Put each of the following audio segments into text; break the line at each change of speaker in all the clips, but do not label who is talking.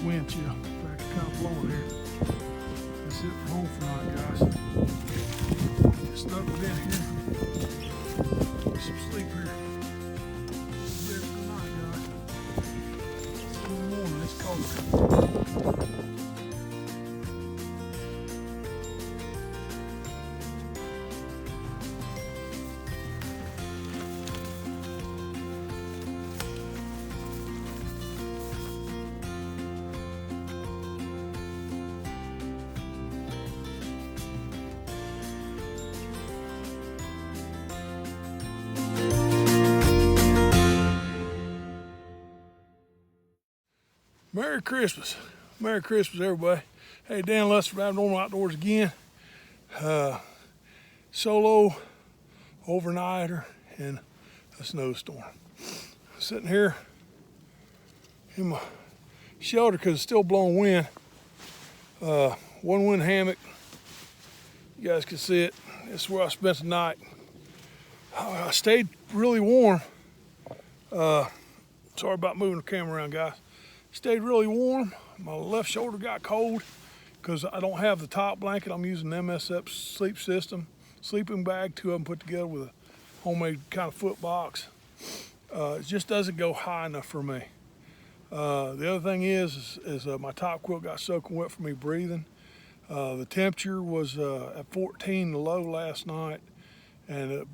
wind chill. In fact, it's kind of blowing here. That's it for home for now, guys. Just snuggled in here. Get some sleep here. Good night, guys. See you in the morning. It's cold. Merry Christmas. Merry Christmas, everybody. Hey, Dan Lester from Abnormal Outdoors again. Solo overnighter in a snowstorm. Sitting here in my shelter because it's still blowing wind. One wind hammock. You guys can see it. This is where I spent the night. I stayed really warm. Sorry about moving the camera around, guys. Stayed really warm. My left shoulder got cold because I don't have the top blanket. I'm using an MSF sleep system. Sleeping bag, 2 of them put together with a homemade kind of foot box. It just doesn't go high enough for me. The other thing is my top quilt got soaking wet from me breathing. The temperature was at 14 low last night, and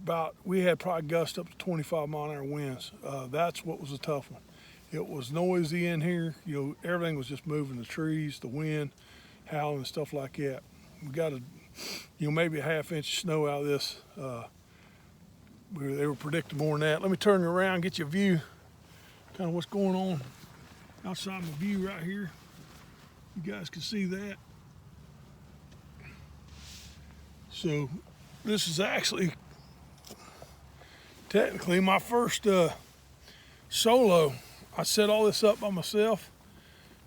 we had probably gust up to 25-mile-an-hour winds. That's what was a tough one. It was noisy in here. You know, everything was just moving, the trees, the wind, howling and stuff like that. We got maybe a half-inch of snow out of this. They were predicting more than that. Let me turn you around, get you a view, kind of what's going on outside my view right here. You guys can see that. So this is actually technically my first solo. I set all this up by myself.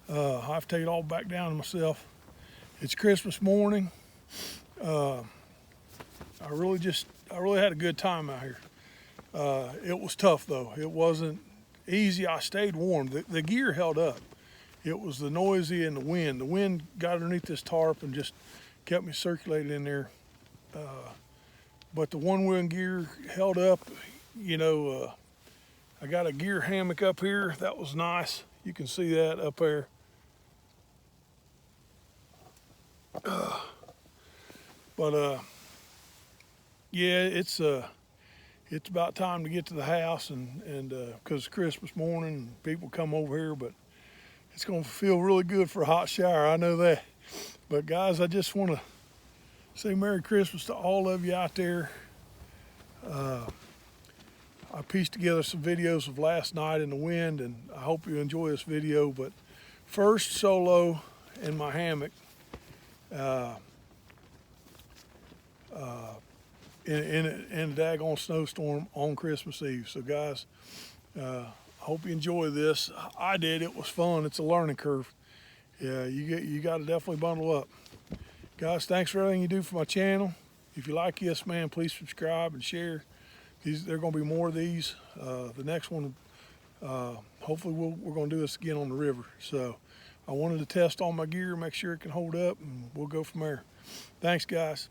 I have to take it all back down to myself. It's Christmas morning. I really had a good time out here. It was tough though. It wasn't easy. I stayed warm. The gear held up. It was the noisy and the wind. The wind got underneath this tarp and just kept me circulating in there. But the one wind gear held up. You know, I got a gear hammock up here. That was nice. You can see that up there. Yeah, it's about time to get to the house and because it's Christmas morning, people come over here, but it's gonna feel really good for a hot shower. I know that. But guys, I just want to say Merry Christmas to all of you out there. I pieced together some videos of last night in the wind, and I hope you enjoy this video. But first solo in my hammock in a daggone snowstorm on Christmas Eve. So guys, I hope you enjoy this. I did. It was fun. It's a learning curve. Yeah, you got to definitely bundle up. Guys, thanks for everything you do for my channel. If you like Yes Man, please subscribe and share. There are going to be more of these. The next one, hopefully we're going to do this again on the river. So I wanted to test all my gear, make sure it can hold up, and we'll go from there. Thanks, guys.